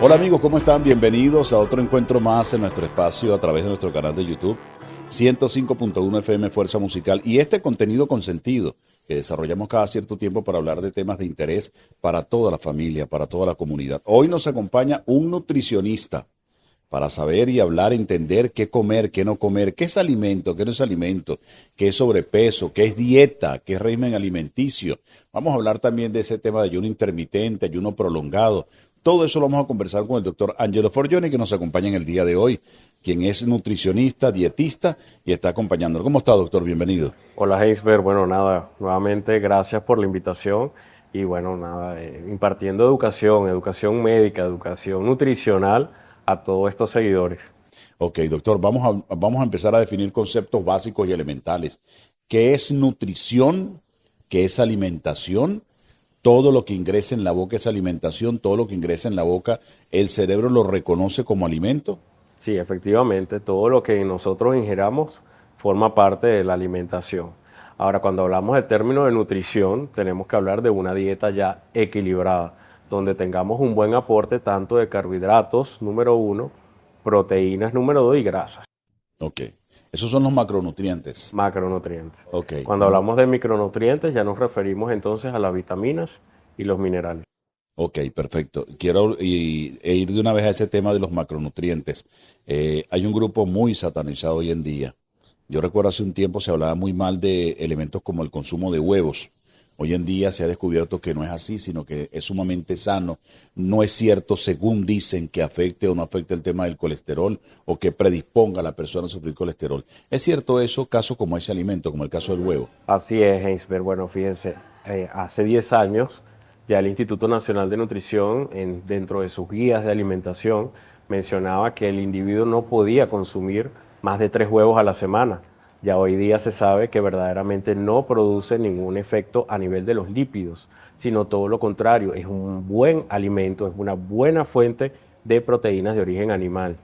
Hola amigos, ¿cómo están? Bienvenidos a otro encuentro más en nuestro espacio a través de nuestro canal de YouTube 105.1 FM Fuerza Musical y este contenido consentido que desarrollamos cada cierto tiempo para hablar de temas de interés para toda la familia, para toda la comunidad. Hoy nos acompaña un nutricionista para saber y hablar, entender qué comer, qué no comer, qué es alimento, qué no es alimento, qué es sobrepeso, qué es dieta, qué es régimen alimenticio. Vamos a hablar también de ese tema de ayuno intermitente, ayuno prolongado. Todo eso lo vamos a conversar con el doctor Angelo Forgione, que nos acompaña en el día de hoy, quien es nutricionista, dietista y está acompañándonos. ¿Cómo está, doctor? Bienvenido. Hola, Heisberg. Bueno, nada, nuevamente gracias por la invitación y bueno, nada, impartiendo educación médica, educación nutricional a todos estos seguidores. Ok, doctor, vamos a empezar a definir conceptos básicos y elementales. ¿Qué es nutrición? ¿Qué es alimentación? Todo lo que ingresa en la boca es alimentación, todo lo que ingresa en la boca, el cerebro lo reconoce como alimento. Sí, efectivamente, todo lo que nosotros ingeramos forma parte de la alimentación. Ahora, cuando hablamos del término de nutrición, tenemos que hablar de una dieta ya equilibrada, donde tengamos un buen aporte tanto de carbohidratos, número uno, proteínas, número dos, y grasas. Ok, esos son los macronutrientes. Macronutrientes. Ok, Cuando hablamos de micronutrientes ya nos referimos entonces a las vitaminas y los minerales. ok, perfecto. Quiero ir de una vez a ese tema de los macronutrientes. Hay un grupo muy satanizado hoy en día. Yo recuerdo hace un tiempo se hablaba muy mal de elementos como el consumo de huevos. Hoy en día se ha descubierto que no es así, sino que es sumamente sano. No es cierto, según dicen, que afecte o no afecte el tema del colesterol o que predisponga a la persona a sufrir colesterol. ¿Es cierto eso, caso como ese alimento, como el caso del huevo? Así es, Heinsberg. Bueno, fíjense, hace 10 años ya el Instituto Nacional de Nutrición, dentro de sus guías de alimentación, mencionaba que el individuo no podía consumir más de 3 huevos a la semana. Ya hoy día se sabe que verdaderamente no produce ningún efecto a nivel de los lípidos, sino todo lo contrario, es un buen alimento, es una buena fuente de proteínas de origen animal.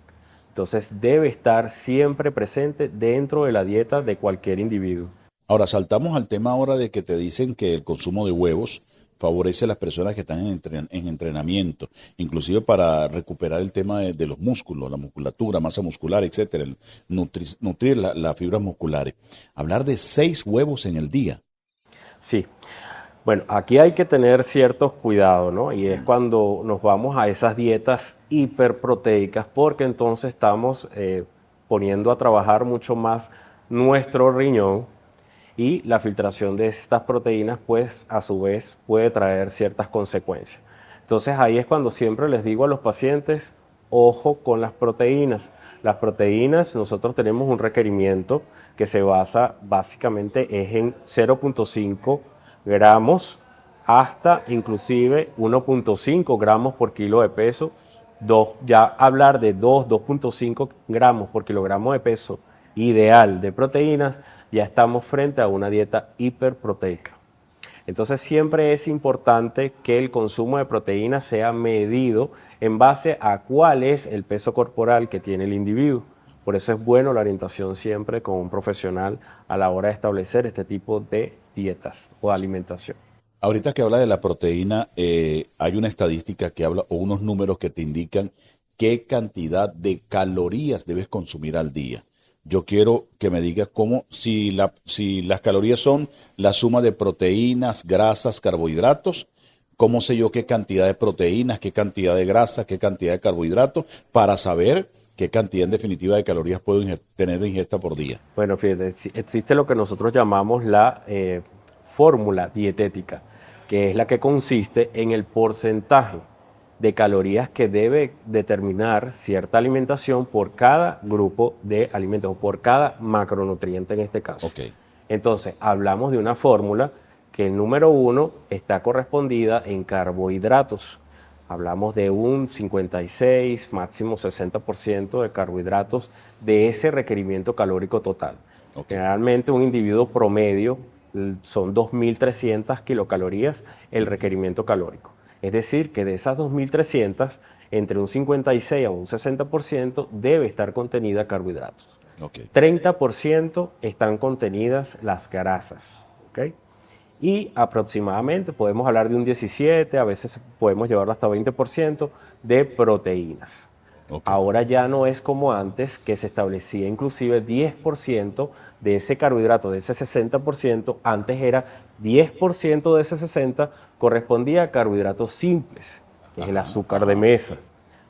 Entonces debe estar siempre presente dentro de la dieta de cualquier individuo. Ahora, saltamos al tema ahora de que te dicen que el consumo de huevos favorece a las personas que están en entrenamiento, inclusive para recuperar el tema de los músculos, la musculatura, masa muscular, etcétera, nutrir las fibras musculares. Hablar de 6 huevos en el día. Sí, bueno, aquí hay que tener ciertos cuidados, ¿no? Y es cuando nos vamos a esas dietas hiperproteicas, porque entonces estamos poniendo a trabajar mucho más nuestro riñón y la filtración de estas proteínas, pues a su vez puede traer ciertas consecuencias. Entonces ahí es cuando siempre les digo a los pacientes, ojo con las proteínas. Las proteínas, nosotros tenemos un requerimiento que se basa básicamente es en 0.5 gramos hasta inclusive 1.5 gramos por kilo de peso. Ya hablar de 2.5 gramos por kilogramo de peso ideal de proteínas, ya estamos frente a una dieta hiperproteica. Entonces siempre es importante que el consumo de proteínas sea medido en base a cuál es el peso corporal que tiene el individuo. Por eso es bueno la orientación siempre con un profesional a la hora de establecer este tipo de dietas o alimentación. Ahorita que habla de la proteína, hay una estadística que habla o unos números que te indican qué cantidad de calorías debes consumir al día. Yo quiero que me digas cómo, si las calorías son la suma de proteínas, grasas, carbohidratos, ¿cómo sé yo qué cantidad de proteínas, qué cantidad de grasa, qué cantidad de carbohidratos para saber qué cantidad en definitiva de calorías puedo tener de ingesta por día? Bueno, fíjate, existe lo que nosotros llamamos la fórmula dietética, que es la que consiste en el porcentaje de calorías que debe determinar cierta alimentación por cada grupo de alimentos o por cada macronutriente en este caso. Ok. Entonces, hablamos de una fórmula que el número uno está correspondida en carbohidratos. Hablamos de un 56, máximo 60% de carbohidratos de ese requerimiento calórico total. Ok. Generalmente un individuo promedio son 2.300 kilocalorías el requerimiento calórico. Es decir, que de esas 2.300, entre un 56 a un 60% debe estar contenida carbohidratos. Ok. 30% están contenidas las grasas, ¿ok? y aproximadamente podemos hablar de un 17, a veces podemos llevarlo hasta 20% de proteínas. Ok. Ahora ya no es como antes, que se establecía inclusive 10% de ese carbohidrato, de ese 60%, antes era 10% de ese 60% correspondía a carbohidratos simples, que es el azúcar de mesa.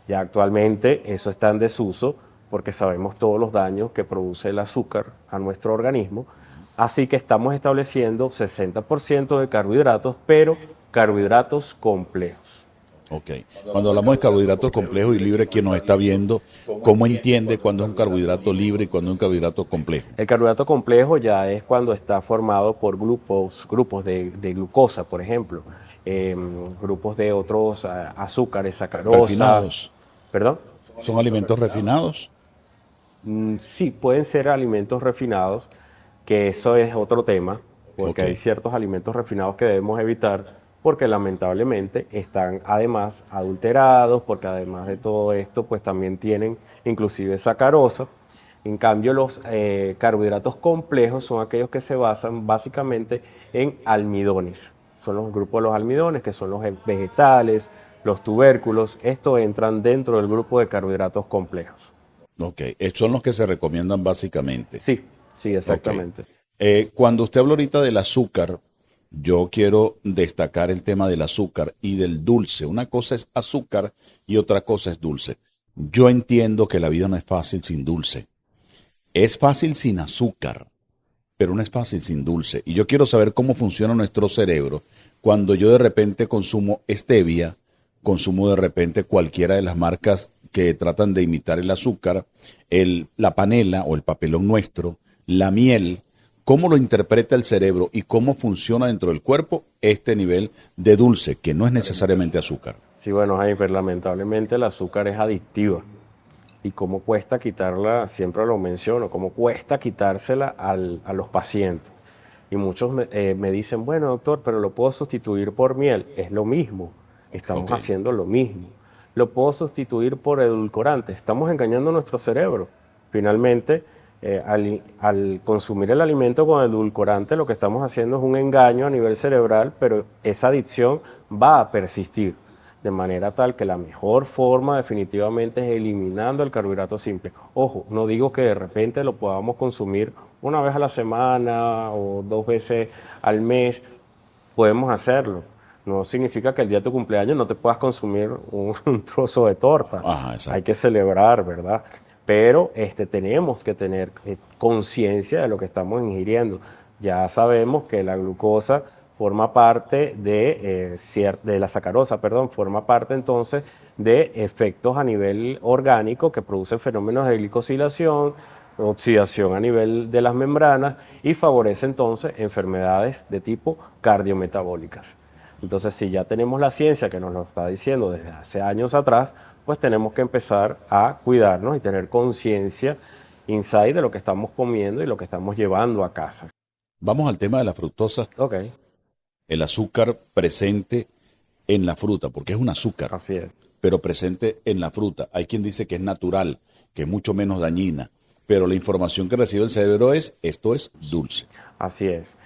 Ya actualmente eso está en desuso porque sabemos todos los daños que produce el azúcar a nuestro organismo, así que estamos estableciendo 60% de carbohidratos, pero carbohidratos complejos. Ok. Cuando hablamos de carbohidratos complejos y libres, quien nos está viendo, ¿cómo entiende cuándo es un carbohidrato libre y cuándo es un carbohidrato complejo? El carbohidrato complejo ya es cuando está formado por grupos de glucosa, por ejemplo, grupos de otros azúcares, sacarosa. ¿Refinados? ¿Perdón? ¿Son alimentos refinados? Sí, pueden ser alimentos refinados, que eso es otro tema, porque Ok. hay ciertos alimentos refinados que debemos evitar, porque lamentablemente están además adulterados, porque además de todo esto, pues también tienen inclusive sacarosa. En cambio, los carbohidratos complejos son aquellos que se basan básicamente en almidones. Son los grupos de los almidones, que son los vegetales, los tubérculos. Estos entran dentro del grupo de carbohidratos complejos. Ok. Son los que se recomiendan básicamente. Sí, sí, exactamente. Ok. Cuando usted habla ahorita del azúcar, yo quiero destacar el tema del azúcar y del dulce. Una cosa es azúcar y otra cosa es dulce. Yo entiendo que la vida no es fácil sin dulce. Es fácil sin azúcar, pero no es fácil sin dulce. Y yo quiero saber cómo funciona nuestro cerebro cuando yo de repente consumo stevia, consumo de repente cualquiera de las marcas que tratan de imitar el azúcar, la panela o el papelón nuestro, la miel. ¿Cómo lo interpreta el cerebro y cómo funciona dentro del cuerpo este nivel de dulce, que no es necesariamente azúcar? Sí, bueno, Jaime, lamentablemente el azúcar es adictiva. Y cómo cuesta quitarla, siempre lo menciono, cómo cuesta quitársela a los pacientes. Y muchos me dicen, bueno, doctor, pero lo puedo sustituir por miel. Es lo mismo, estamos Ok. haciendo lo mismo. Lo puedo sustituir por edulcorante. Estamos engañando a nuestro cerebro. Finalmente, al consumir el alimento con edulcorante, lo que estamos haciendo es un engaño a nivel cerebral, pero esa adicción va a persistir. De manera tal que la mejor forma definitivamente es eliminando el carbohidrato simple. Ojo, no digo que de repente lo podamos consumir una vez a la semana o 2 veces al mes. Podemos hacerlo. No significa que el día de tu cumpleaños no te puedas consumir un trozo de torta. Ajá, exacto. Hay que celebrar, ¿verdad? Pero tenemos que tener conciencia de lo que estamos ingiriendo. Ya sabemos que la glucosa forma parte de la sacarosa, perdón, forma parte entonces de efectos a nivel orgánico que producen fenómenos de glicosilación, oxidación a nivel de las membranas y favorece entonces enfermedades de tipo cardiometabólicas. Entonces, si ya tenemos la ciencia que nos lo está diciendo desde hace años atrás, pues tenemos que empezar a cuidarnos y tener conciencia, insight de lo que estamos comiendo y lo que estamos llevando a casa. Vamos al tema de la fructosa. Ok, El azúcar presente en la fruta, porque es un azúcar, así es. pero presente en la fruta. Hay quien dice que es natural, que es mucho menos dañina, pero la información que recibe el cerebro es, esto es dulce. Así es.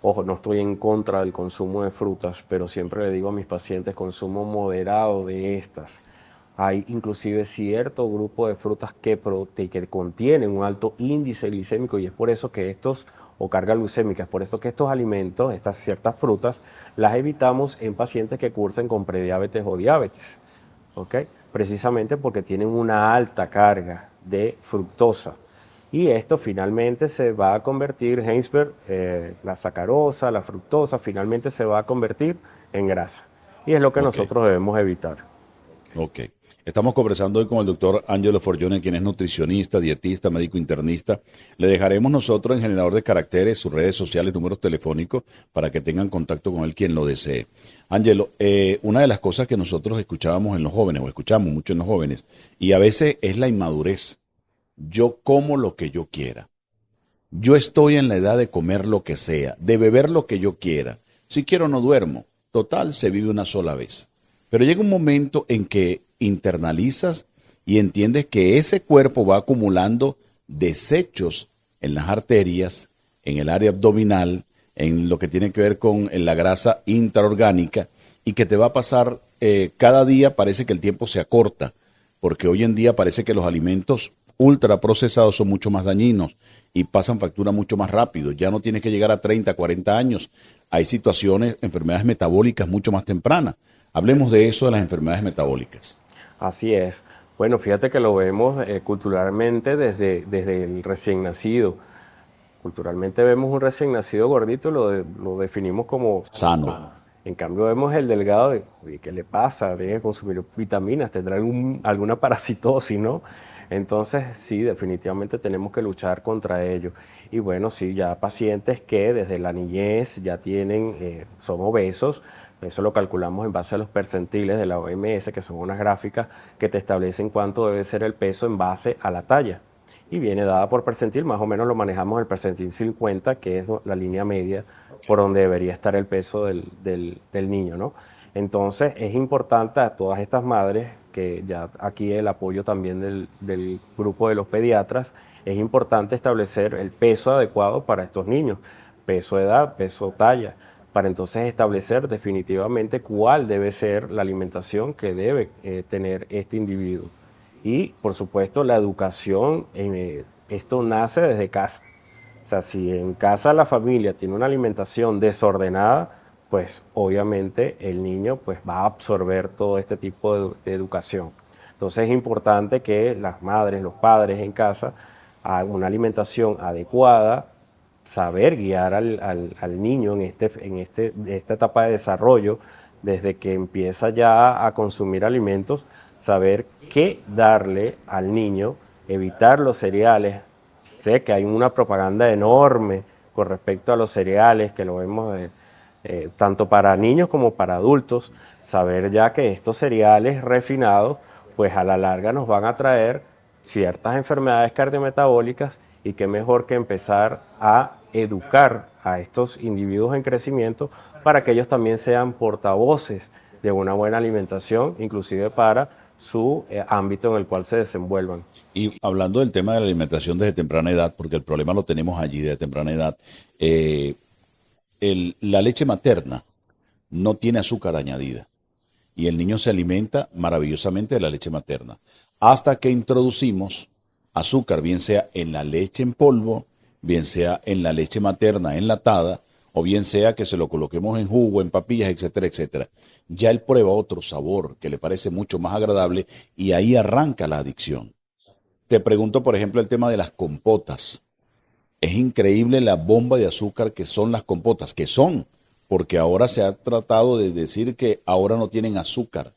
Ojo, no estoy en contra del consumo de frutas, pero siempre le digo a mis pacientes consumo moderado de estas. Hay inclusive cierto grupo de frutas que contienen un alto índice glicémico y es por eso que o carga glucémica, es por eso que estos alimentos, estas ciertas frutas, las evitamos en pacientes que cursen con prediabetes o diabetes, ¿ok? Precisamente porque tienen una alta carga de fructosa. Y esto finalmente se va a convertir, Heinsberg, la sacarosa, la fructosa, finalmente se va a convertir en grasa. Y es lo que Ok. nosotros debemos evitar. Ok. Estamos conversando hoy con el doctor Angelo Forgione, quien es nutricionista, dietista, médico internista. Le dejaremos nosotros en Generador de Caracteres sus redes sociales, números telefónicos, para que tengan contacto con él quien lo desee. Angelo, una de las cosas que nosotros escuchábamos en los jóvenes, o escuchamos mucho en los jóvenes, y a veces es la inmadurez. Yo como lo que yo quiera. Yo estoy en la edad de comer lo que sea, de beber lo que yo quiera. Si quiero no duermo. Total, se vive una sola vez. Pero llega un momento en que internalizas y entiendes que ese cuerpo va acumulando desechos en las arterias, en el área abdominal, en lo que tiene que ver con la grasa intraorgánica y que te va a pasar cada día. Parece que el tiempo se acorta, porque hoy en día parece que los alimentos ultraprocesados son mucho más dañinos y pasan factura mucho más rápido. Ya no tienes que llegar a 30, 40 años. Hay situaciones, enfermedades metabólicas mucho más tempranas. Hablemos de eso, de las enfermedades metabólicas. Así es. Bueno, fíjate que lo vemos culturalmente desde el recién nacido. Culturalmente vemos un recién nacido gordito y lo definimos como Sano. en cambio vemos el delgado y ¿qué le pasa? Tiene que consumir vitaminas, tendrá alguna parasitosis, ¿no? Entonces sí, definitivamente tenemos que luchar contra ello. Y bueno, sí, ya pacientes que desde la niñez ya son obesos, eso lo calculamos en base a los percentiles de la OMS, que son unas gráficas que te establecen cuánto debe ser el peso en base a la talla. Y viene dada por percentil, más o menos lo manejamos el percentil 50, que es la línea media por donde debería estar el peso del niño, ¿no? Entonces es importante a todas estas madres, que ya aquí el apoyo también del grupo de los pediatras, es importante establecer el peso adecuado para estos niños, peso, edad, peso, talla, para entonces establecer definitivamente cuál debe ser la alimentación que debe tener este individuo. Y, por supuesto, la educación, esto nace desde casa. O sea, si en casa la familia tiene una alimentación desordenada, pues obviamente el niño pues, va a absorber todo este tipo de educación. Entonces es importante que las madres, los padres en casa hagan una alimentación adecuada, saber guiar al niño en esta etapa de desarrollo, desde que empieza ya a consumir alimentos, saber qué darle al niño, evitar los cereales. Sé que hay una propaganda enorme con respecto a los cereales, que lo vemos tanto para niños como para adultos, saber ya que estos cereales refinados, pues a la larga nos van a traer ciertas enfermedades cardiometabólicas, y qué mejor que empezar a educar a estos individuos en crecimiento para que ellos también sean portavoces de una buena alimentación, inclusive para su ámbito en el cual se desenvuelvan. Y hablando del tema de la alimentación desde temprana edad, porque el problema lo tenemos allí desde temprana edad, la leche materna no tiene azúcar añadida y el niño se alimenta maravillosamente de la leche materna. Hasta que introducimos azúcar, bien sea en la leche en polvo, bien sea en la leche materna enlatada, o bien sea que se lo coloquemos en jugo, en papillas, etcétera, etcétera. Ya él prueba otro sabor que le parece mucho más agradable y ahí arranca la adicción. Te pregunto, por ejemplo, el tema de las compotas. Es increíble la bomba de azúcar que son las compotas, que son, porque ahora se ha tratado de decir que ahora no tienen azúcar,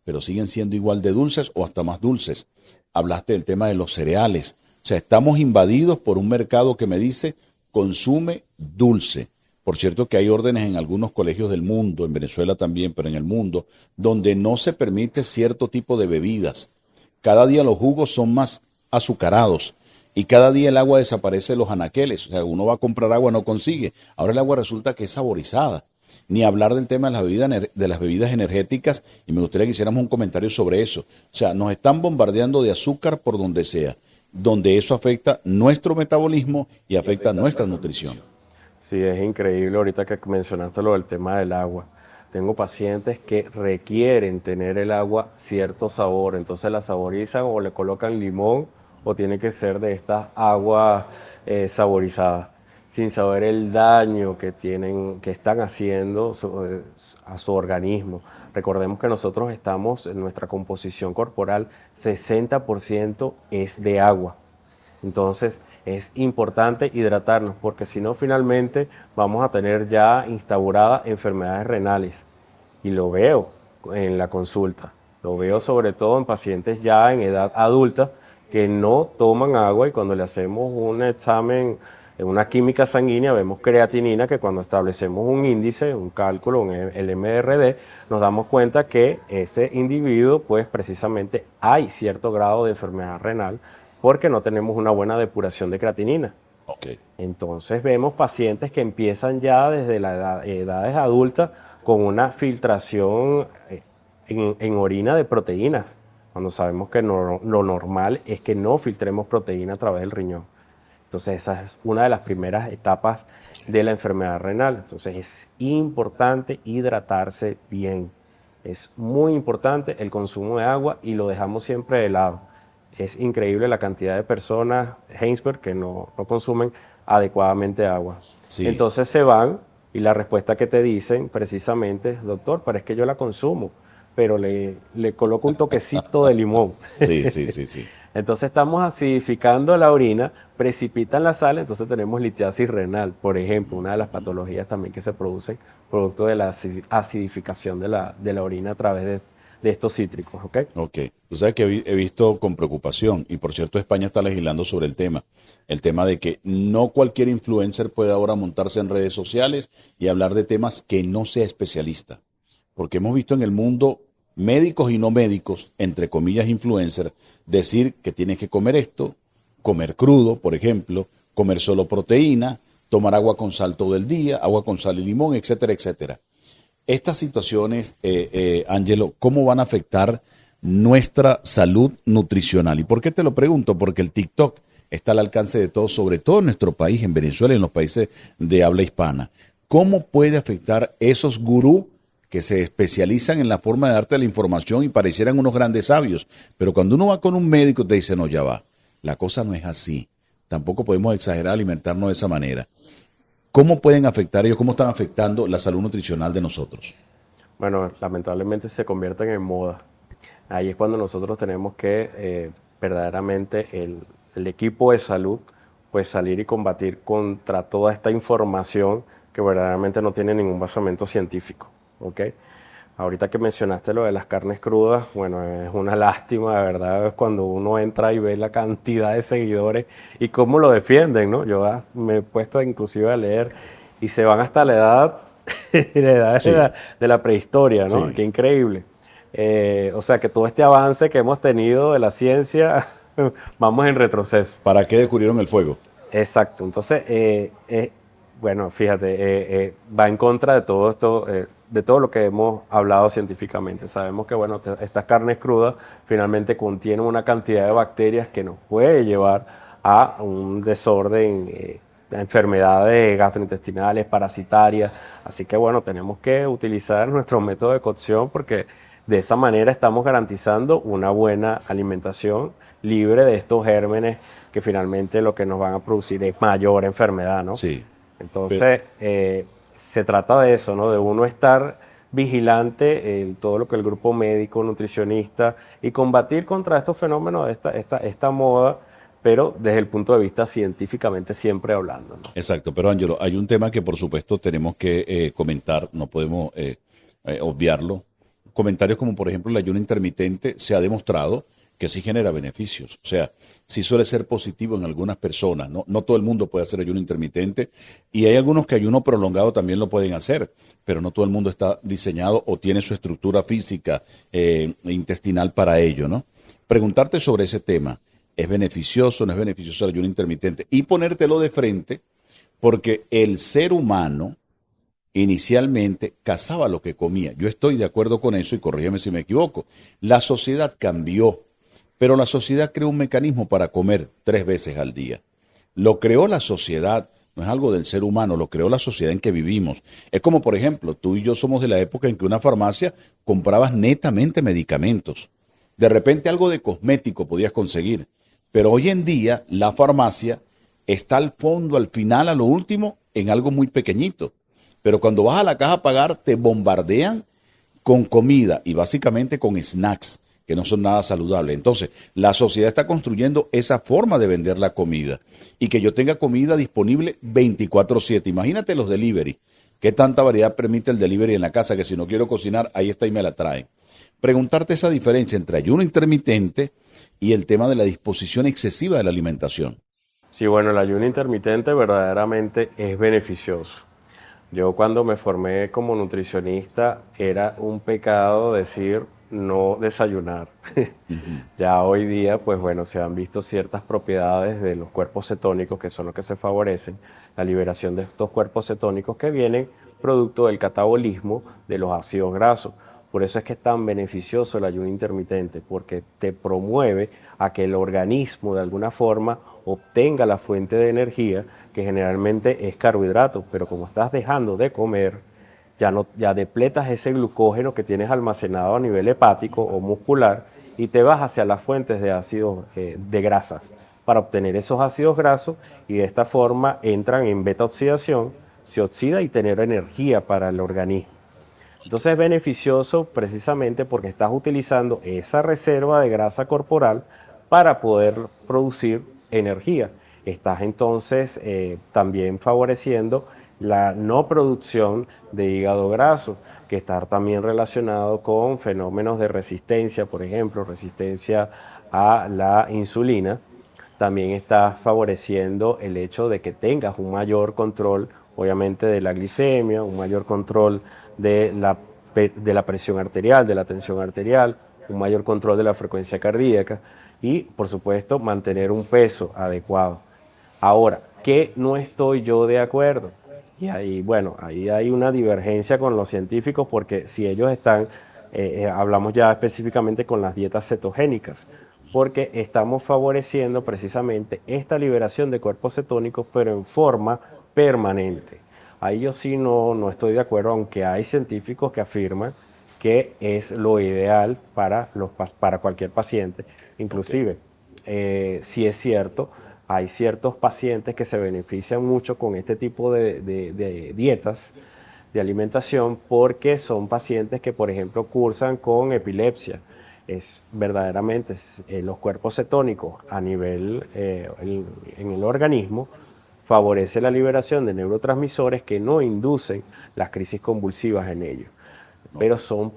pero siguen siendo igual de dulces o hasta más dulces. Hablaste del tema de los cereales. O sea, estamos invadidos por un mercado que me dice consume dulce. Por cierto que hay órdenes en algunos colegios del mundo, en Venezuela también, pero en el mundo, donde no se permite cierto tipo de bebidas. Cada día los jugos son más azucarados y cada día el agua desaparece de los anaqueles. O sea, uno va a comprar agua, no consigue. Ahora el agua resulta que es saborizada. Ni hablar del tema de las bebidas energéticas, y me gustaría que hiciéramos un comentario sobre eso. O sea, nos están bombardeando de azúcar por donde sea, donde eso afecta nuestro metabolismo y afecta nuestra nutrición. Sí, es increíble ahorita que mencionaste lo del tema del agua. Tengo pacientes que requieren tener el agua cierto sabor, entonces la saborizan o le colocan limón, o tiene que ser de estas aguas saborizadas, sin saber el daño que están haciendo a su organismo. Recordemos que nosotros estamos, en nuestra composición corporal, 60% es de agua. Entonces es importante hidratarnos, porque si no, finalmente vamos a tener ya instauradas enfermedades renales. Y lo veo en la consulta, lo veo sobre todo en pacientes ya en edad adulta que no toman agua, y cuando le hacemos un examen, una química sanguínea, vemos creatinina, que cuando establecemos un índice, un cálculo, el MRD, nos damos cuenta que ese individuo, pues precisamente hay cierto grado de enfermedad renal, porque no tenemos una buena depuración de creatinina. Okay. Entonces vemos pacientes que empiezan ya desde las edades adultas con una filtración en orina de proteínas, cuando sabemos que lo normal es que no filtremos proteína a través del riñón. Entonces esa es una de las primeras etapas de la enfermedad renal. Entonces es importante hidratarse bien. Es muy importante el consumo de agua y lo dejamos siempre de lado. Es increíble la cantidad de personas, Heinsberg, que no consumen adecuadamente agua. Sí, Entonces se van y la respuesta que te dicen precisamente es, doctor, pero es que yo la consumo, pero le coloco un toquecito de limón. sí, sí, sí, sí. Entonces estamos acidificando la orina, precipitan la sal, entonces tenemos litiasis renal, por ejemplo, una de las patologías también que se producen producto de la acidificación de la orina a través de estos cítricos, ¿ok? Ok. Tú sabes que he visto con preocupación, y por cierto España está legislando sobre el tema de que no cualquier influencer puede ahora montarse en redes sociales y hablar de temas que no sea especialista. Porque hemos visto en el mundo médicos y no médicos, entre comillas influencers, decir que tienes que comer esto, comer crudo, por ejemplo, comer solo proteína, tomar agua con sal todo el día, agua con sal y limón, etcétera, etcétera. Estas situaciones, Ángelo, ¿cómo van a afectar nuestra salud nutricional? ¿Y por qué te lo pregunto? Porque el TikTok está al alcance de todos, sobre todo en nuestro país, en Venezuela y en los países de habla hispana. ¿Cómo puede afectar esos gurús que se especializan en la forma de darte la información y parecieran unos grandes sabios? Pero cuando uno va con un médico te dice, no, ya va, la cosa no es así. Tampoco podemos exagerar alimentarnos de esa manera. ¿Cómo pueden afectar ellos? ¿Cómo están afectando la salud nutricional de nosotros? Bueno, lamentablemente se convierten en moda. Ahí es cuando nosotros tenemos que verdaderamente el equipo de salud pues salir y combatir contra toda esta información que verdaderamente no tiene ningún basamento científico, ¿ok? Ahorita que mencionaste lo de las carnes crudas, bueno, es una lástima, de verdad, es cuando uno entra y ve la cantidad de seguidores y cómo lo defienden, ¿no? Yo me he puesto inclusive a leer y se van hasta la edad, la edad Sí, de la prehistoria, ¿no? sí. Qué increíble. O sea, que todo este avance que hemos tenido de la ciencia, vamos en retroceso. ¿Para qué descubrieron el fuego? Exacto. Entonces, bueno, fíjate, va en contra de todo esto, de todo lo que hemos hablado científicamente. Sabemos que, bueno, estas carnes crudas finalmente contienen una cantidad de bacterias que nos puede llevar a un desorden, a enfermedades gastrointestinales, parasitarias. Así que, bueno, tenemos que utilizar nuestro método de cocción porque de esa manera estamos garantizando una buena alimentación libre de estos gérmenes que finalmente lo que nos van a producir es mayor enfermedad, ¿no? Sí. Entonces, se trata de eso, ¿no? De uno estar vigilante en todo lo que el grupo médico, nutricionista, y combatir contra estos fenómenos, esta moda, pero desde el punto de vista científicamente siempre hablando, ¿no? Exacto, pero Ángelo, hay un tema que por supuesto tenemos que comentar, no podemos obviarlo. Comentarios como por ejemplo el ayuno intermitente se ha demostrado que sí genera beneficios, o sea, sí suele ser positivo en algunas personas, no todo el mundo puede hacer ayuno intermitente y hay algunos que ayuno prolongado también lo pueden hacer, pero no todo el mundo está diseñado o tiene su estructura física e intestinal para ello, ¿no? Preguntarte sobre ese tema, ¿es beneficioso, no es beneficioso el ayuno intermitente? Y ponértelo de frente porque el ser humano inicialmente cazaba lo que comía. Yo estoy de acuerdo con eso y corrígeme si me equivoco. La sociedad cambió, pero la sociedad creó un mecanismo para comer 3 veces al día. Lo creó la sociedad, no es algo del ser humano, lo creó la sociedad en que vivimos. Es como, por ejemplo, tú y yo somos de la época en que una farmacia comprabas netamente medicamentos. De repente algo de cosmético podías conseguir, pero hoy en día la farmacia está al fondo, al final, a lo último, en algo muy pequeñito. Pero cuando vas a la caja a pagar, te bombardean con comida y básicamente con snacks que no son nada saludables. Entonces, la sociedad está construyendo esa forma de vender la comida y que yo tenga comida disponible 24/7. Imagínate los delivery. ¿Qué tanta variedad permite el delivery en la casa que si no quiero cocinar, ahí está y me la traen? Preguntarte esa diferencia entre ayuno intermitente y el tema de la disposición excesiva de la alimentación. Sí, bueno, el ayuno intermitente verdaderamente es beneficioso. Yo cuando me formé como nutricionista era un pecado decir no desayunar. Ya hoy día, pues bueno, se han visto ciertas propiedades de los cuerpos cetónicos que son los que se favorecen, la liberación de estos cuerpos cetónicos que vienen producto del catabolismo de los ácidos grasos. Por eso es que es tan beneficioso el ayuno intermitente, porque te promueve a que el organismo de alguna forma obtenga la fuente de energía, que generalmente es carbohidrato, pero como estás dejando de comer, ya depletas ese glucógeno que tienes almacenado a nivel hepático o muscular y te vas hacia las fuentes de ácidos, de grasas, para obtener esos ácidos grasos, y de esta forma entran en beta oxidación, se oxida y tener energía para el organismo. Entonces es beneficioso precisamente porque estás utilizando esa reserva de grasa corporal para poder producir energía. Estás entonces también favoreciendo la no producción de hígado graso, que está también relacionado con fenómenos de resistencia, por ejemplo, resistencia a la insulina. También está favoreciendo el hecho de que tengas un mayor control, obviamente, de la glicemia, un mayor control de la presión arterial, de la tensión arterial, un mayor control de la frecuencia cardíaca y, por supuesto, mantener un peso adecuado. Ahora, ¿qué no estoy yo de acuerdo? Y ahí, bueno, ahí hay una divergencia con los científicos, porque si ellos están, hablamos ya específicamente con las dietas cetogénicas, porque estamos favoreciendo precisamente esta liberación de cuerpos cetónicos, pero en forma permanente. Ahí yo sí no estoy de acuerdo, aunque hay científicos que afirman que es lo ideal para cualquier paciente. Inclusive, sí es cierto, hay ciertos pacientes que se benefician mucho con este tipo de dietas, de alimentación, porque son pacientes que, por ejemplo, cursan con epilepsia. Es verdaderamente los cuerpos cetónicos a nivel en el organismo favorece la liberación de neurotransmisores que no inducen las crisis convulsivas en ellos, pero son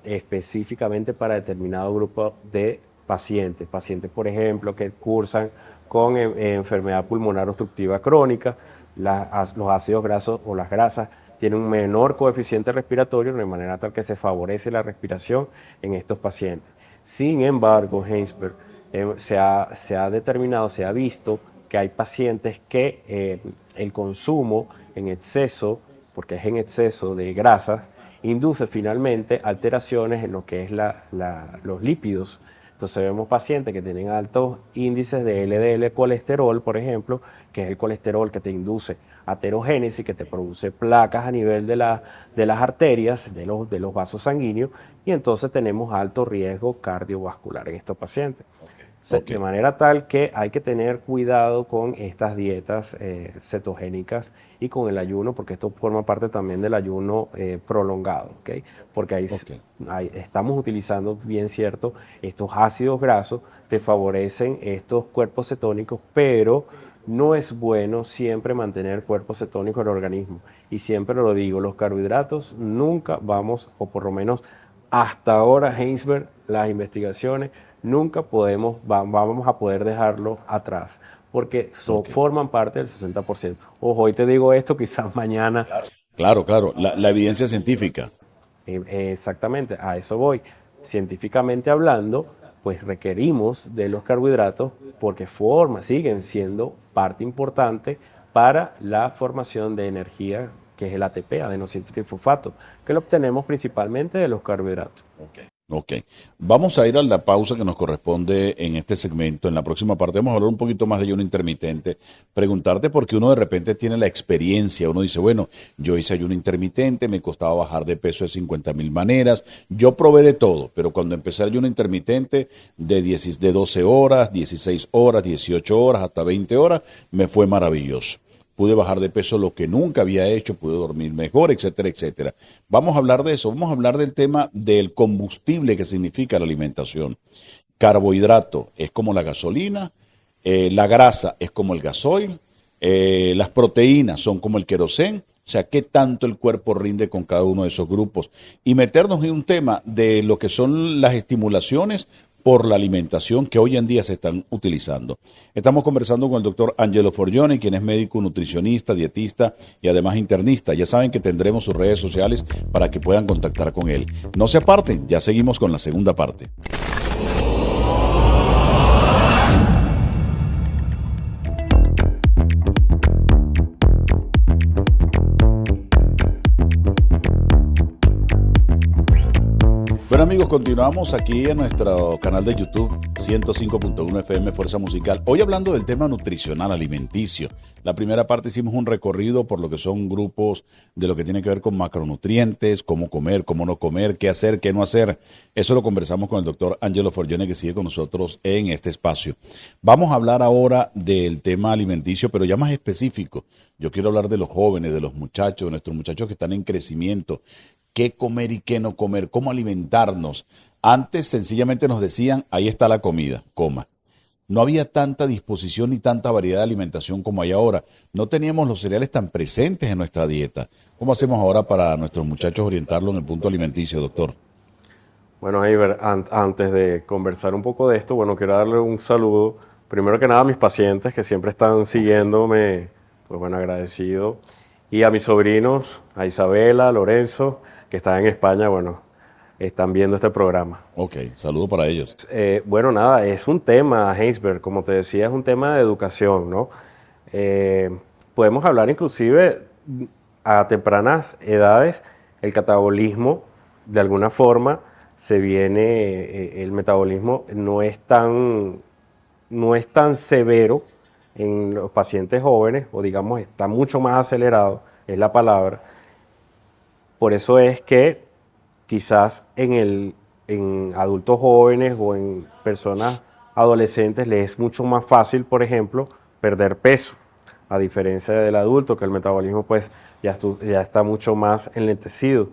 específicamente para determinado grupo de pacientes, por ejemplo, que cursan con enfermedad pulmonar obstructiva crónica. Los ácidos grasos o las grasas tienen un menor coeficiente respiratorio, de manera tal que se favorece la respiración en estos pacientes. Sin embargo, Heinsberg, se ha determinado, se ha visto que hay pacientes que el consumo en exceso, porque es en exceso de grasas, induce finalmente alteraciones en lo que es los lípidos. Entonces vemos pacientes que tienen altos índices de LDL colesterol, por ejemplo, que es el colesterol que te induce aterogénesis, que te produce placas a nivel de las arterias, de los vasos sanguíneos, y entonces tenemos alto riesgo cardiovascular en estos pacientes. De manera tal que hay que tener cuidado con estas dietas cetogénicas y con el ayuno, porque esto forma parte también del ayuno prolongado, ¿okay? Porque ahí estamos utilizando, bien cierto, estos ácidos grasos, te favorecen estos cuerpos cetónicos, pero no es bueno siempre mantener cuerpos cetónicos en el organismo. Y siempre lo digo, los carbohidratos nunca vamos, o por lo menos hasta ahora, Heinsberg, las investigaciones, nunca vamos a poder dejarlo atrás, porque forman parte del 60%. Ojo, hoy te digo esto, quizás mañana. Claro, la evidencia científica. Exactamente, a eso voy. Científicamente hablando, pues requerimos de los carbohidratos porque siguen siendo parte importante para la formación de energía, que es el ATP, adenosintrifosfato, que lo obtenemos principalmente de los carbohidratos. Ok, vamos a ir a la pausa que nos corresponde en este segmento. En la próxima parte vamos a hablar un poquito más de ayuno intermitente. Preguntarte, porque uno de repente tiene la experiencia, uno dice, bueno, yo hice ayuno intermitente, me costaba bajar de peso de 50,000 maneras, yo probé de todo, pero cuando empecé el ayuno intermitente de 12 horas, 16 horas, 18 horas, hasta 20 horas, me fue maravilloso. Pude bajar de peso lo que nunca había hecho, pude dormir mejor, etcétera, etcétera. Vamos a hablar de eso, vamos a hablar del tema del combustible que significa la alimentación. Carbohidrato es como la gasolina, la grasa es como el gasoil, las proteínas son como el querosén, o sea, qué tanto el cuerpo rinde con cada uno de esos grupos. Y meternos en un tema de lo que son las estimulaciones por la alimentación que hoy en día se están utilizando. Estamos conversando con el doctor Angelo Forgione, quien es médico, nutricionista, dietista y además internista. Ya saben que tendremos sus redes sociales para que puedan contactar con él. No se aparten, ya seguimos con la segunda parte. Bueno amigos, continuamos aquí en nuestro canal de YouTube 105.1 FM Fuerza Musical. Hoy hablando del tema nutricional alimenticio. La primera parte hicimos un recorrido por lo que son grupos de lo que tiene que ver con macronutrientes, cómo comer, cómo no comer, qué hacer, qué no hacer. Eso lo conversamos con el doctor Angelo Forgione, que sigue con nosotros en este espacio. Vamos a hablar ahora del tema alimenticio, pero ya más específico. Yo quiero hablar de los jóvenes, de los muchachos, de nuestros muchachos que están en crecimiento. Qué comer y qué no comer, cómo alimentarnos. Antes sencillamente nos decían, ahí está la comida, coma. No había tanta disposición ni tanta variedad de alimentación como hay ahora. No teníamos los cereales tan presentes en nuestra dieta. ¿Cómo hacemos ahora para nuestros muchachos orientarlos en el punto alimenticio, doctor? Bueno, Iber, antes de conversar un poco de esto, bueno, quiero darle un saludo, primero que nada a mis pacientes que siempre están siguiéndome, pues bueno, agradecido. Y a mis sobrinos, a Isabela, a Lorenzo, que están en España, bueno, están viendo este programa. Ok, saludo para ellos. Bueno, nada, es un tema, Heinsberg, como te decía, es un tema de educación, ¿no? Podemos hablar inclusive a tempranas edades, el catabolismo, de alguna forma, el metabolismo no es tan severo en los pacientes jóvenes, o digamos, está mucho más acelerado, es la palabra. Por eso es que quizás en adultos jóvenes o en personas adolescentes les es mucho más fácil, por ejemplo, perder peso, a diferencia del adulto, que el metabolismo pues ya está mucho más enlentecido.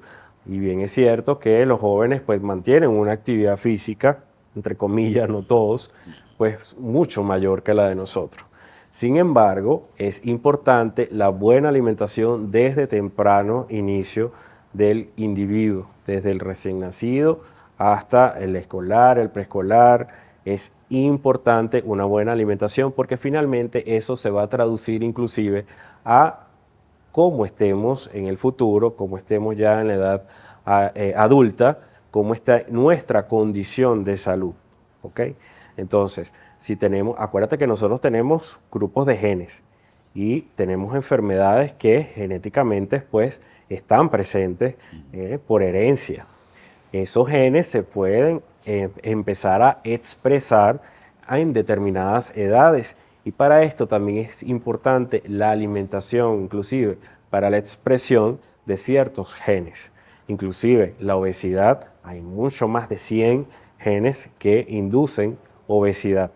Y bien es cierto que los jóvenes pues mantienen una actividad física, entre comillas, no todos, pues mucho mayor que la de nosotros. Sin embargo, es importante la buena alimentación desde temprano inicio del individuo, desde el recién nacido hasta el escolar, el preescolar. Es importante una buena alimentación porque finalmente eso se va a traducir inclusive a cómo estemos en el futuro, cómo estemos ya en la edad adulta, cómo está nuestra condición de salud. ¿Ok? Entonces, acuérdate que nosotros tenemos grupos de genes y tenemos enfermedades que genéticamente pues están presentes por herencia. Esos genes se pueden empezar a expresar en determinadas edades y para esto también es importante la alimentación, inclusive para la expresión de ciertos genes. Inclusive la obesidad, hay mucho más de 100 genes que inducen obesidad.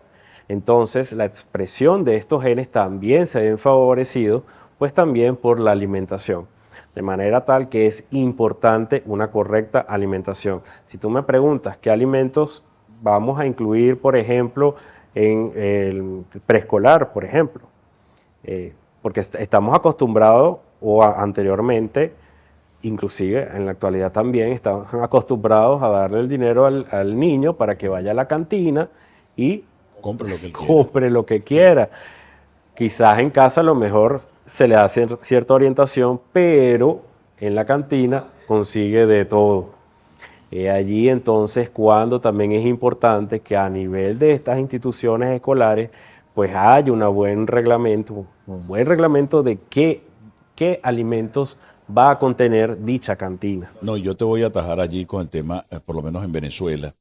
Entonces la expresión de estos genes también se ven favorecidos pues también por la alimentación. De manera tal que es importante una correcta alimentación. Si tú me preguntas qué alimentos vamos a incluir, por ejemplo, en el preescolar, por ejemplo, porque estamos acostumbrados, anteriormente, inclusive en la actualidad también, estamos acostumbrados a darle el dinero al niño para que vaya a la cantina y compre lo que quiera. Sí. Quizás en casa a lo mejor se le da cierta orientación, pero en la cantina consigue de todo. Allí entonces cuando también es importante que a nivel de estas instituciones escolares pues haya un buen reglamento de qué alimentos va a contener dicha cantina. No, yo te voy a atajar allí con el tema, por lo menos en Venezuela,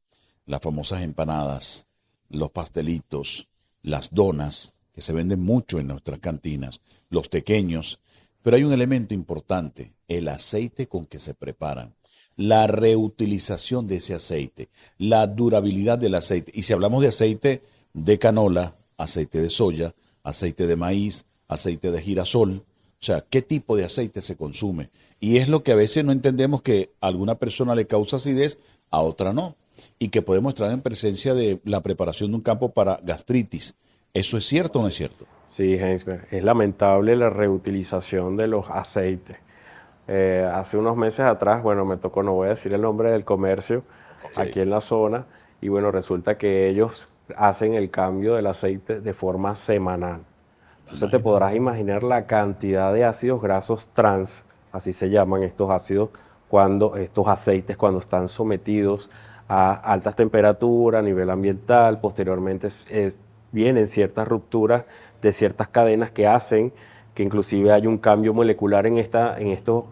las famosas empanadas, los pastelitos, las donas, que se venden mucho en nuestras cantinas, los tequeños, pero hay un elemento importante, el aceite con que se preparan, la reutilización de ese aceite, la durabilidad del aceite. Y si hablamos de aceite de canola, aceite de soya, aceite de maíz, aceite de girasol, o sea, ¿qué tipo de aceite se consume? Y es lo que a veces no entendemos, que a alguna persona le causa acidez, a otra no, y que podemos estar en presencia de la preparación de un campo para gastritis. ¿Eso es cierto o no es cierto? Sí, Heinsberg, es lamentable la reutilización de los aceites. Hace unos meses atrás, bueno, me tocó, no voy a decir el nombre del comercio, aquí en la zona, y bueno, resulta que ellos hacen el cambio del aceite de forma semanal. Entonces te podrás imaginar la cantidad de ácidos grasos trans, así se llaman estos ácidos, estos aceites cuando están sometidos a altas temperaturas a nivel ambiental. Posteriormente vienen ciertas rupturas de ciertas cadenas que hacen que inclusive hay un cambio molecular en estos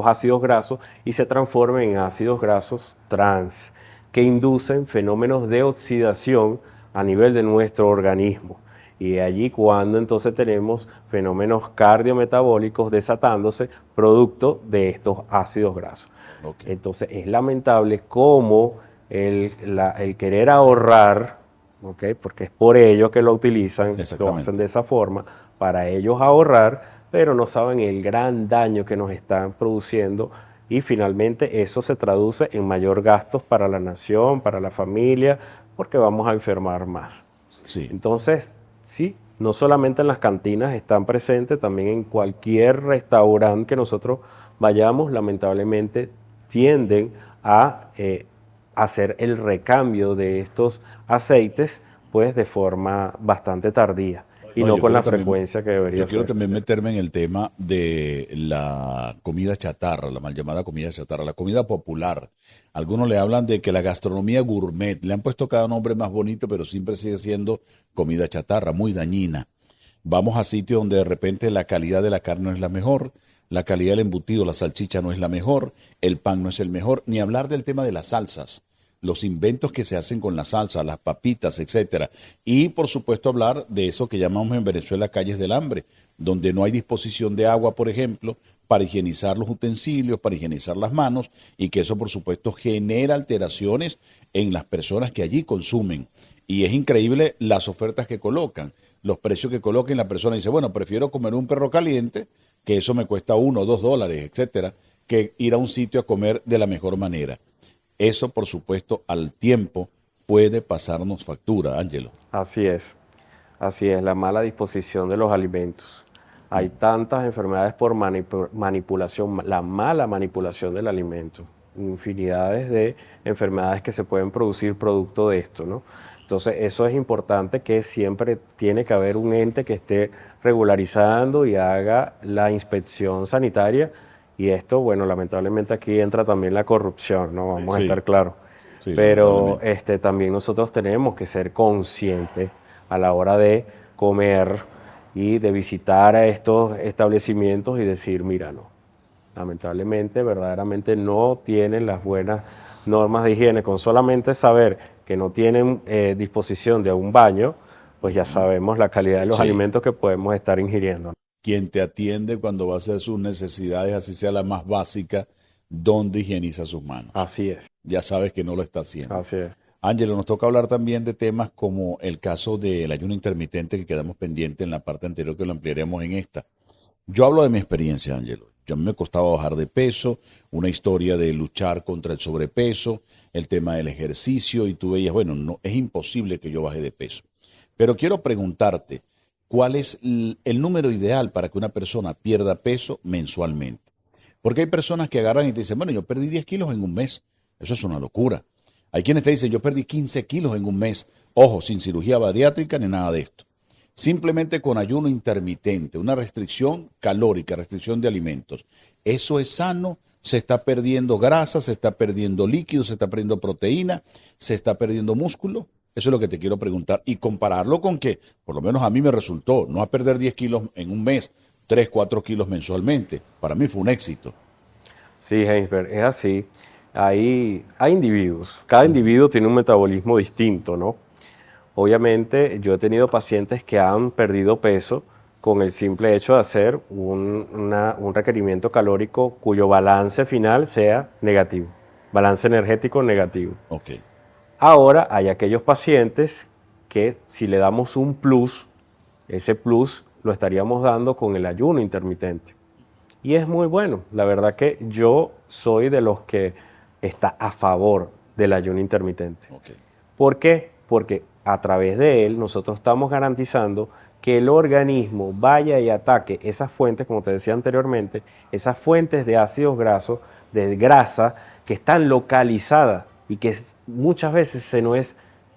ácidos grasos y se transforman en ácidos grasos trans, que inducen fenómenos de oxidación a nivel de nuestro organismo. Y allí cuando entonces tenemos fenómenos cardiometabólicos desatándose producto de estos ácidos grasos. Okay. Entonces es lamentable cómo el querer ahorrar, ¿okay? Porque es por ello que lo utilizan, lo hacen de esa forma, para ellos ahorrar, pero no saben el gran daño que nos están produciendo y finalmente eso se traduce en mayor gastos para la nación, para la familia, porque vamos a enfermar más. Sí. Entonces, sí, no solamente en las cantinas están presentes, también en cualquier restaurante que nosotros vayamos, lamentablemente tienden a hacer el recambio de estos aceites pues de forma bastante tardía y no con la frecuencia que debería ser. Yo quiero también meterme en el tema de la comida chatarra, la mal llamada comida chatarra, la comida popular. Algunos le hablan de que la gastronomía gourmet, le han puesto cada nombre más bonito, pero siempre sigue siendo comida chatarra, muy dañina. Vamos a sitios donde de repente la calidad de la carne no es la mejor, la calidad del embutido, la salchicha no es la mejor, el pan no es el mejor, ni hablar del tema de las salsas, los inventos que se hacen con la salsa, las papitas, etcétera. Y por supuesto hablar de eso que llamamos en Venezuela calles del hambre, donde no hay disposición de agua, por ejemplo, para higienizar los utensilios, para higienizar las manos, y que eso por supuesto genera alteraciones en las personas que allí consumen. Y es increíble las ofertas que colocan, los precios que colocan, la persona dice, bueno, prefiero comer un perro caliente, que eso me cuesta $1 o $2, etcétera, que ir a un sitio a comer de la mejor manera. Eso, por supuesto, al tiempo puede pasarnos factura, Ángelo. Así es, la mala disposición de los alimentos. Hay tantas enfermedades por manipulación, la mala manipulación del alimento, infinidades de enfermedades que se pueden producir producto de esto, ¿no? Entonces, eso es importante, que siempre tiene que haber un ente que esté regularizando y haga la inspección sanitaria. Y esto, bueno, lamentablemente aquí entra también la corrupción, ¿no? Vamos a estar claros. Sí, pero también nosotros tenemos que ser conscientes a la hora de comer y de visitar a estos establecimientos y decir, mira, no, lamentablemente, verdaderamente no tienen las buenas normas de higiene. Con solamente saber que no tienen disposición de un baño, pues ya sabemos la calidad de los alimentos que podemos estar ingiriendo. Quien te atiende cuando va a hacer sus necesidades, así sea la más básica, ¿dónde higieniza sus manos? Así es. Ya sabes que no lo está haciendo. Así es. Ángelo, nos toca hablar también de temas como el caso del ayuno intermitente, que quedamos pendientes en la parte anterior, que lo ampliaremos en esta. Yo hablo de mi experiencia, Ángelo. A mí me costaba bajar de peso, una historia de luchar contra el sobrepeso, el tema del ejercicio, y tú veías, bueno, no, es imposible que yo baje de peso. Pero quiero preguntarte, ¿cuál es el número ideal para que una persona pierda peso mensualmente? Porque hay personas que agarran y te dicen, bueno, yo perdí 10 kilos en un mes. Eso es una locura. Hay quienes te dicen, yo perdí 15 kilos en un mes. Ojo, sin cirugía bariátrica ni nada de esto. Simplemente con ayuno intermitente, una restricción calórica, restricción de alimentos. ¿Eso es sano? Se está perdiendo grasa, se está perdiendo líquido, se está perdiendo proteína, se está perdiendo músculo. Eso es lo que te quiero preguntar y compararlo con que, por lo menos a mí me resultó, no a perder 10 kilos en un mes, 3, 4 kilos mensualmente. Para mí fue un éxito. Sí, Heinsberg, es así. Hay individuos, cada individuo tiene un metabolismo distinto, ¿no? Obviamente yo he tenido pacientes que han perdido peso con el simple hecho de hacer un requerimiento calórico cuyo balance final sea negativo, balance energético negativo. Okay. Ahora hay aquellos pacientes que si le damos un plus, ese plus lo estaríamos dando con el ayuno intermitente. Y es muy bueno. La verdad que yo soy de los que está a favor del ayuno intermitente. Okay. ¿Por qué? Porque a través de él nosotros estamos garantizando que el organismo vaya y ataque esas fuentes, como te decía anteriormente, esas fuentes de ácidos grasos, de grasa, que están localizadas y que muchas veces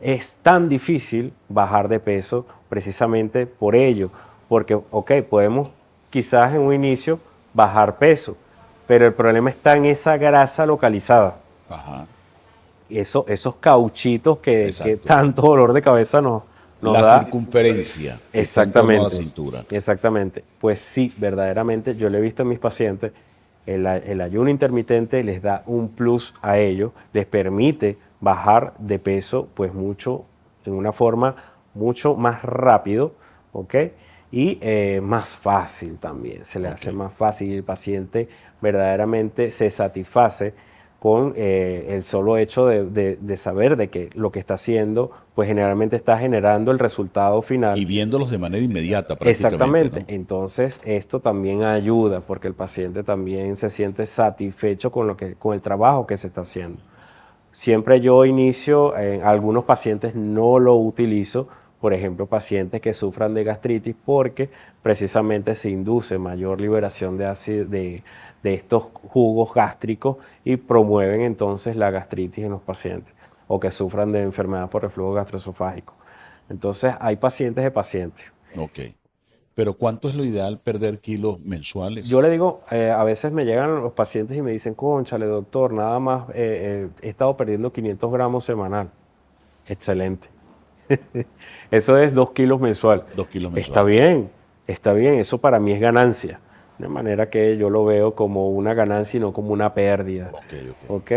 es tan difícil bajar de peso precisamente por ello. Porque, podemos quizás en un inicio bajar peso, pero el problema está en esa grasa localizada. Ajá. Esos cauchitos que tanto dolor de cabeza nos nos La da... circunferencia que está en torno a la Exactamente, cintura. exactamente. Pues sí, verdaderamente, yo le he visto a mis pacientes, el ayuno intermitente les da un plus a ellos, les permite bajar de peso, pues mucho, en una forma mucho más rápido, ¿ok? Y más fácil también, se le hace Ok. más fácil y el paciente verdaderamente se satisface con el solo hecho de saber de que lo que está haciendo, pues generalmente está generando el resultado final. Y viéndolos de manera inmediata prácticamente, Exactamente. ¿no? Entonces, esto también ayuda porque el paciente también se siente satisfecho con con el trabajo que se está haciendo. Siempre yo inicio, en algunos pacientes no lo utilizo, por ejemplo, pacientes que sufran de gastritis, porque precisamente se induce mayor liberación de ácido, de estos jugos gástricos y promueven entonces la gastritis en los pacientes, o que sufran de enfermedad por reflujo gastroesofágico. Entonces, hay pacientes de pacientes. Ok. Pero ¿cuánto es lo ideal perder kilos mensuales? Yo le digo, a veces me llegan los pacientes y me dicen, cónchale, doctor, nada más he estado perdiendo 500 gramos semanal. Excelente. Eso es 2 kilos mensual. 2 kilos Está mensuales. bien, está bien. Eso para mí es ganancia. De manera que yo lo veo como una ganancia y no como una pérdida. Ok, ok. ¿Ok?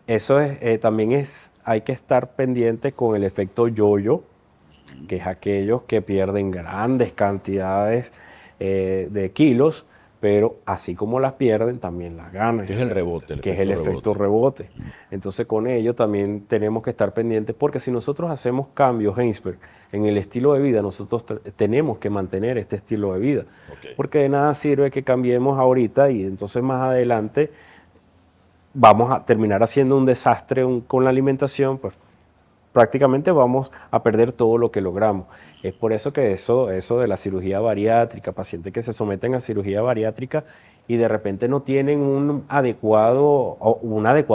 Eso es, también es, hay que estar pendiente con el efecto yo-yo, que es aquellos que pierden grandes cantidades de kilos, pero así como las pierden, también las ganan, ¿Qué es el rebote, el que es el efecto efecto rebote? rebote. Entonces con ello también tenemos que estar pendientes porque si nosotros hacemos cambios, Heinsberg, en el estilo de vida, nosotros tenemos que mantener este estilo de vida, Ok. porque de nada sirve que cambiemos ahorita y entonces más adelante vamos a terminar haciendo un desastre con la alimentación, pues prácticamente vamos a perder todo lo que logramos. Es por eso que eso de la cirugía bariátrica, pacientes que se someten a cirugía bariátrica y de repente no tienen una adecuada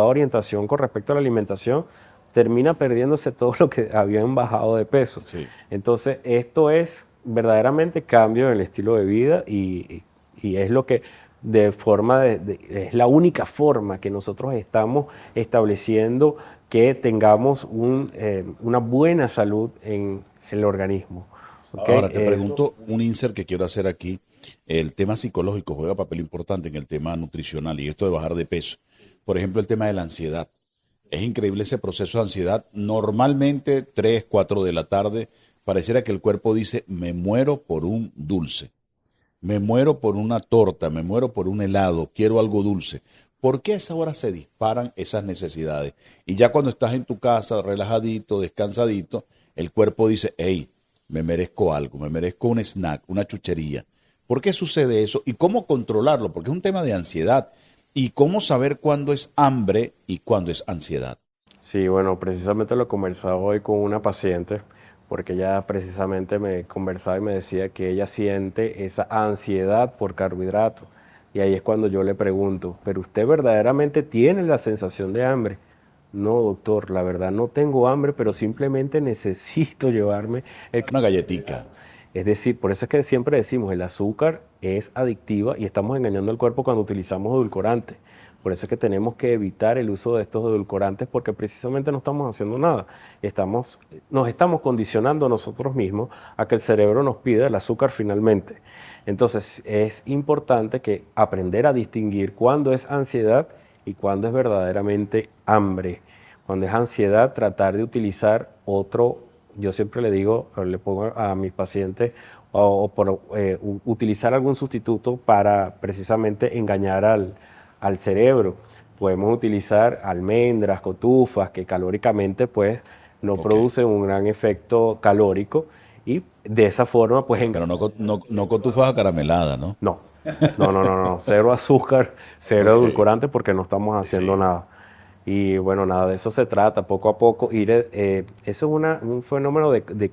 orientación con respecto a la alimentación, termina perdiéndose todo lo que habían bajado de peso. Sí. Entonces, esto es verdaderamente cambio en el estilo de vida y es lo que es la única forma que nosotros estamos estableciendo que tengamos una buena salud en el organismo. ¿Ok? Ahora te pregunto un insert que quiero hacer aquí. El tema psicológico juega papel importante en el tema nutricional y esto de bajar de peso. Por ejemplo, el tema de la ansiedad. Es increíble ese proceso de ansiedad. Normalmente 3, 4 de la tarde pareciera que el cuerpo dice, me muero por un dulce, me muero por una torta, me muero por un helado, quiero algo dulce. ¿Por qué a esa hora se disparan esas necesidades? Y ya cuando estás en tu casa, relajadito, descansadito, el cuerpo dice, hey, me merezco algo, me merezco un snack, una chuchería. ¿Por qué sucede eso? ¿Y cómo controlarlo? Porque es un tema de ansiedad. ¿Y cómo saber cuándo es hambre y cuándo es ansiedad? Sí, bueno, precisamente lo conversaba hoy con una paciente, porque ella precisamente me conversaba y me decía que ella siente esa ansiedad por carbohidratos. Y ahí es cuando yo le pregunto, ¿pero usted verdaderamente tiene la sensación de hambre? No, doctor, la verdad no tengo hambre, pero simplemente necesito llevarme el Una galletica. es decir, por eso es que siempre decimos, el azúcar es adictiva y estamos engañando al cuerpo cuando utilizamos edulcorantes. Por eso es que tenemos que evitar el uso de estos edulcorantes porque precisamente no estamos haciendo nada. Nos estamos condicionando a nosotros mismos a que el cerebro nos pida el azúcar finalmente. Entonces es importante que aprender a distinguir cuándo es ansiedad y cuándo es verdaderamente hambre. Cuando es ansiedad, tratar de utilizar yo siempre le digo, o le pongo a mis pacientes, utilizar algún sustituto para precisamente engañar al cerebro. Podemos utilizar almendras, cotufas, que calóricamente pues no Ok. producen un gran efecto calórico y de esa forma pues Pero no cotufas acaramelada, ¿no? no, no, cero azúcar, cero Ok. edulcorante porque no estamos haciendo Sí. nada. Y bueno, nada, de eso se trata, poco a poco eso es un fenómeno de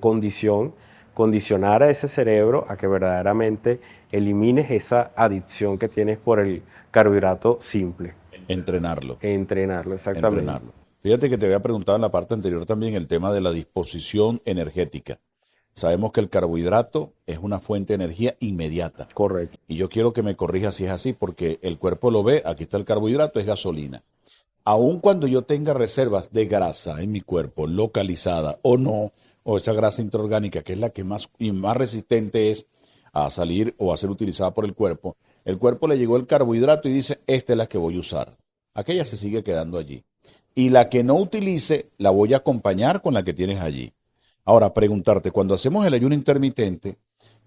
condicionar a ese cerebro a que verdaderamente elimines esa adicción que tienes por el carbohidrato simple. Entrenarlo. Entrenarlo, exactamente. Entrenarlo. Fíjate que te había preguntado en la parte anterior también el tema de la disposición energética. Sabemos que el carbohidrato es una fuente de energía inmediata. Correcto. Y yo quiero que me corrijas si es así, porque el cuerpo lo ve, aquí está el carbohidrato, es gasolina. Aun cuando yo tenga reservas de grasa en mi cuerpo, localizada o no, o esa grasa intraorgánica, que es la que más y más resistente es a salir o a ser utilizada por el cuerpo le llegó el carbohidrato y dice, esta es la que voy a usar. Aquella se sigue quedando allí. Y la que no utilice, la voy a acompañar con la que tienes allí. Ahora, preguntarte, cuando hacemos el ayuno intermitente,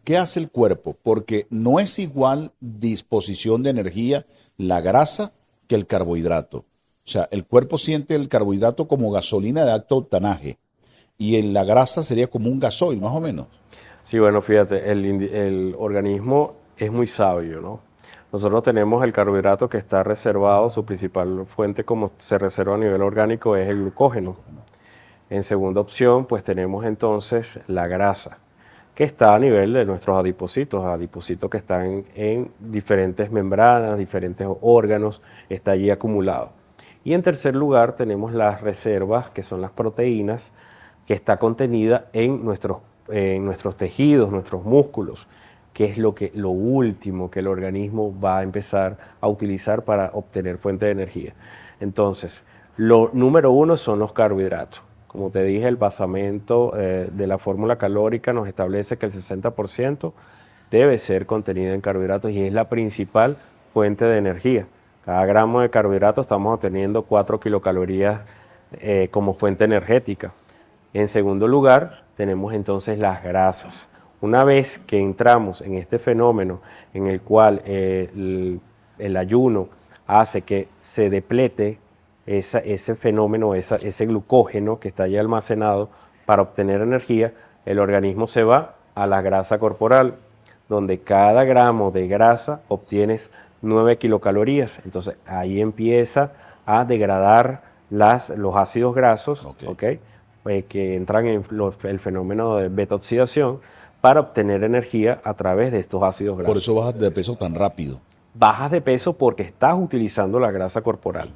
¿qué hace el cuerpo? Porque no es igual disposición de energía la grasa que el carbohidrato. O sea, el cuerpo siente el carbohidrato como gasolina de alto octanaje y en la grasa sería como un gasoil, más o menos. Sí, bueno, fíjate, el organismo es muy sabio, ¿no? Nosotros tenemos el carbohidrato que está reservado, su principal fuente como se reserva a nivel orgánico es el glucógeno. En segunda opción, pues tenemos entonces la grasa, que está a nivel de nuestros adipocitos que están en diferentes membranas, diferentes órganos, está allí acumulado. Y en tercer lugar tenemos las reservas, que son las proteínas, que está contenida en nuestros tejidos, nuestros músculos, que es lo último que el organismo va a empezar a utilizar para obtener fuente de energía. Entonces, lo número uno son los carbohidratos. Como te dije, el basamento de la fórmula calórica nos establece que el 60% debe ser contenido en carbohidratos y es la principal fuente de energía. Cada gramo de carbohidrato estamos obteniendo 4 kilocalorías como fuente energética. En segundo lugar, tenemos entonces las grasas. Una vez que entramos en este fenómeno en el cual el ayuno hace que se deplete ese fenómeno, ese glucógeno que está allí almacenado para obtener energía, el organismo se va a la grasa corporal, donde cada gramo de grasa obtienes 9 kilocalorías. Entonces ahí empieza a degradar los ácidos grasos, ¿okay? Que entran en el fenómeno de beta-oxidación para obtener energía a través de estos ácidos grasos. Por eso bajas de peso tan rápido. Bajas de peso porque estás utilizando la grasa corporal.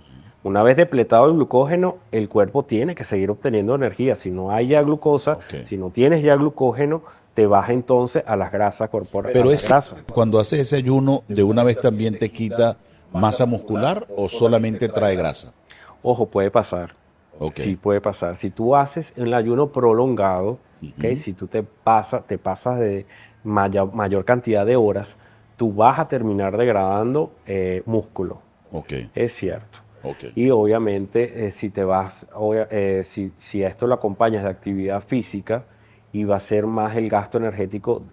Una vez depletado el glucógeno, el cuerpo tiene que seguir obteniendo energía. Si no hay ya glucosa, si no tienes ya glucógeno, te baja entonces a las grasas corporales. Pero cuando haces ese ayuno, ¿de una vez también te quita masa muscular o solamente trae grasa? Ojo, puede pasar. Sí, puede pasar. Si tú haces un ayuno prolongado, si tú te pasas de mayor cantidad de horas, tú vas a terminar degradando músculo. Es cierto. Y obviamente si a esto lo acompañas de actividad física, y va a ser más el gasto energético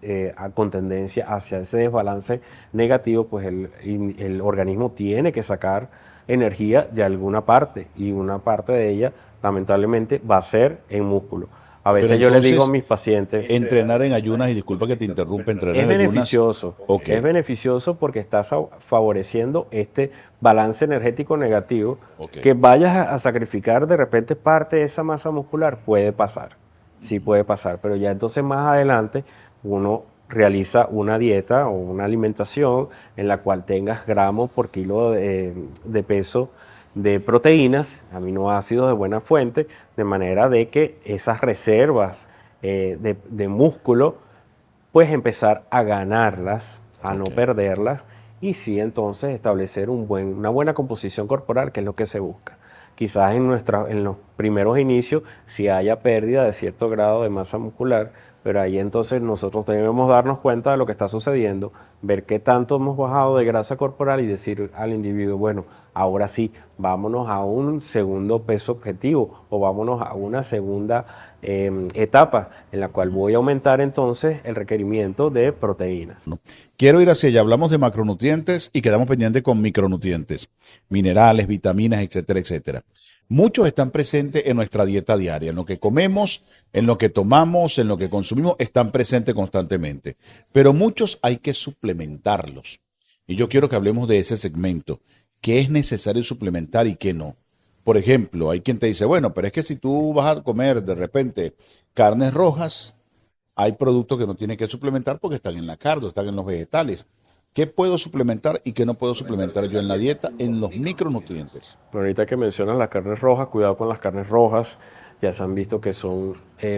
con tendencia hacia ese desbalance negativo, pues el organismo tiene que sacar energía de alguna parte y una parte de ella lamentablemente va a ser en músculo. A veces yo les digo a mis pacientes... Entrenar en ayunas, y disculpa que te interrumpa, entrenar en beneficioso, ayunas... Es beneficioso porque estás favoreciendo este balance energético negativo. Que vayas a sacrificar de repente parte de esa masa muscular, puede pasar. Sí puede pasar, pero ya entonces más adelante uno realiza una dieta o una alimentación en la cual tengas gramos por kilo de peso de proteínas, aminoácidos de buena fuente, de manera de que esas reservas de músculo, pues empezar a ganarlas, a no perderlas, y sí entonces establecer una buena composición corporal, que es lo que se busca. Quizás en los primeros inicios sí haya pérdida de cierto grado de masa muscular, pero ahí entonces nosotros debemos darnos cuenta de lo que está sucediendo, ver qué tanto hemos bajado de grasa corporal y decir al individuo, bueno, ahora sí, vámonos a un segundo peso objetivo o vámonos a una segunda etapa en la cual voy a aumentar entonces el requerimiento de proteínas. Quiero ir hacia allá, hablamos de macronutrientes y quedamos pendientes con micronutrientes, minerales, vitaminas, etcétera, etcétera. Muchos están presentes en nuestra dieta diaria, en lo que comemos, en lo que tomamos, en lo que consumimos, están presentes constantemente. Pero muchos hay que suplementarlos. Y yo quiero que hablemos de ese segmento. ¿Qué es necesario suplementar y qué no? Por ejemplo, hay quien te dice, bueno, pero es que si tú vas a comer de repente carnes rojas, hay productos que no tienes que suplementar porque están en la carne, están en los vegetales. ¿Qué puedo suplementar y qué no puedo suplementar yo en la dieta en los micronutrientes? Pero ahorita que mencionas las carnes rojas, cuidado con las carnes rojas, ya se han visto que son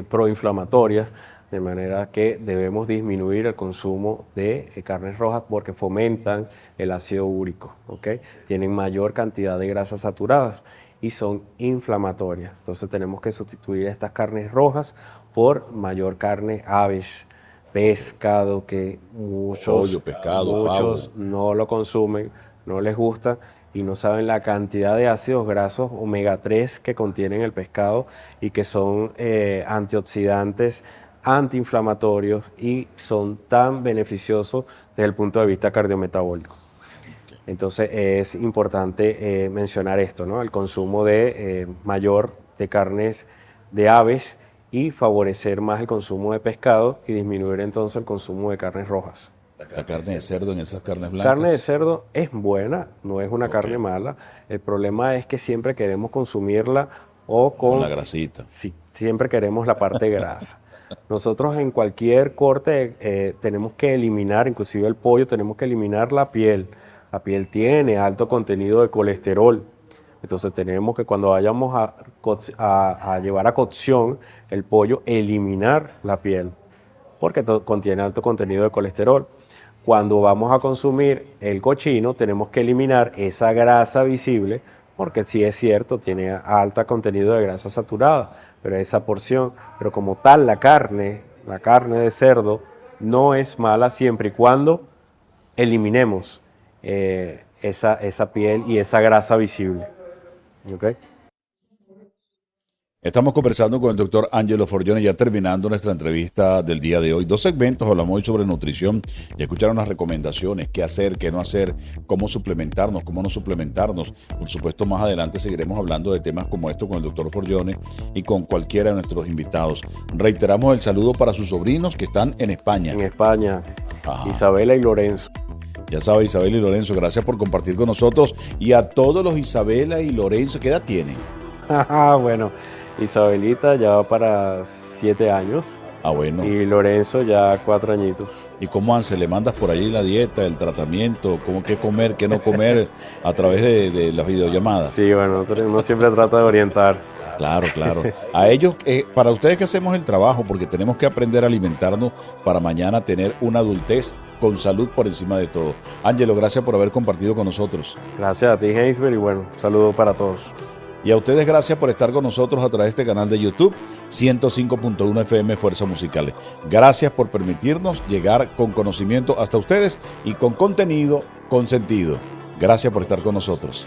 proinflamatorias, de manera que debemos disminuir el consumo de carnes rojas porque fomentan el ácido úrico, ¿okay? Tienen mayor cantidad de grasas saturadas y son inflamatorias. Entonces tenemos que sustituir estas carnes rojas por mayor carne, aves, pescado, que Pollo, pescado, muchos pavo. no lo consumen, no les gusta y no saben la cantidad de ácidos grasos omega 3 que contienen el pescado y que son antioxidantes, antiinflamatorios y son tan beneficiosos desde el punto de vista cardiometabólico. Entonces es importante mencionar esto, ¿no? El consumo de mayor de carnes de aves y favorecer más el consumo de pescado y disminuir entonces el consumo de carnes rojas. La carne de cerdo en esas carnes Carne de blancas. cerdo es buena, no es una Ok. carne mala. El problema es que siempre queremos consumirla o Con con... la grasita. Sí, siempre queremos la parte grasa. Nosotros en cualquier corte tenemos que eliminar, inclusive el pollo, tenemos que eliminar la piel. La piel tiene alto contenido de colesterol. Entonces tenemos que cuando vayamos a llevar a cocción el pollo, eliminar la piel, porque contiene alto contenido de colesterol. Cuando vamos a consumir el cochino, tenemos que eliminar esa grasa visible, porque sí es cierto, tiene alto contenido de grasa saturada, pero esa porción, pero como tal la carne de cerdo, no es mala siempre y cuando eliminemos esa piel y esa grasa visible. ¿Ok? Estamos conversando con el doctor Angelo Forgione, ya terminando nuestra entrevista del día de hoy. 2 segmentos, hablamos hoy sobre nutrición, ya escucharon las recomendaciones, qué hacer, qué no hacer, cómo suplementarnos, cómo no suplementarnos. Por supuesto, más adelante seguiremos hablando de temas como esto con el doctor Forgione y con cualquiera de nuestros invitados. Reiteramos el saludo para sus sobrinos que están en España. En España, Ajá. Isabela y Lorenzo. Ya sabe, Isabela y Lorenzo, gracias por compartir con nosotros. Y a todos los Isabela y Lorenzo, ¿qué edad tienen? Bueno, Isabelita ya va para 7 años Ah, bueno. y Lorenzo ya 4 añitos. ¿Y cómo se le mandas por ahí la dieta, el tratamiento, cómo qué comer, qué no comer a través de las videollamadas? Sí, bueno, uno siempre trata de orientar. Claro, claro. A ellos, para ustedes que hacemos el trabajo, porque tenemos que aprender a alimentarnos para mañana tener una adultez con salud por encima de todo. Ángelo, gracias por haber compartido con nosotros. Gracias a ti, Heisberg, y bueno, un saludo para todos. Y a ustedes gracias por estar con nosotros a través de este canal de YouTube 105.1 FM Fuerza Musical. Gracias por permitirnos llegar con conocimiento hasta ustedes y con contenido con sentido. Gracias por estar con nosotros.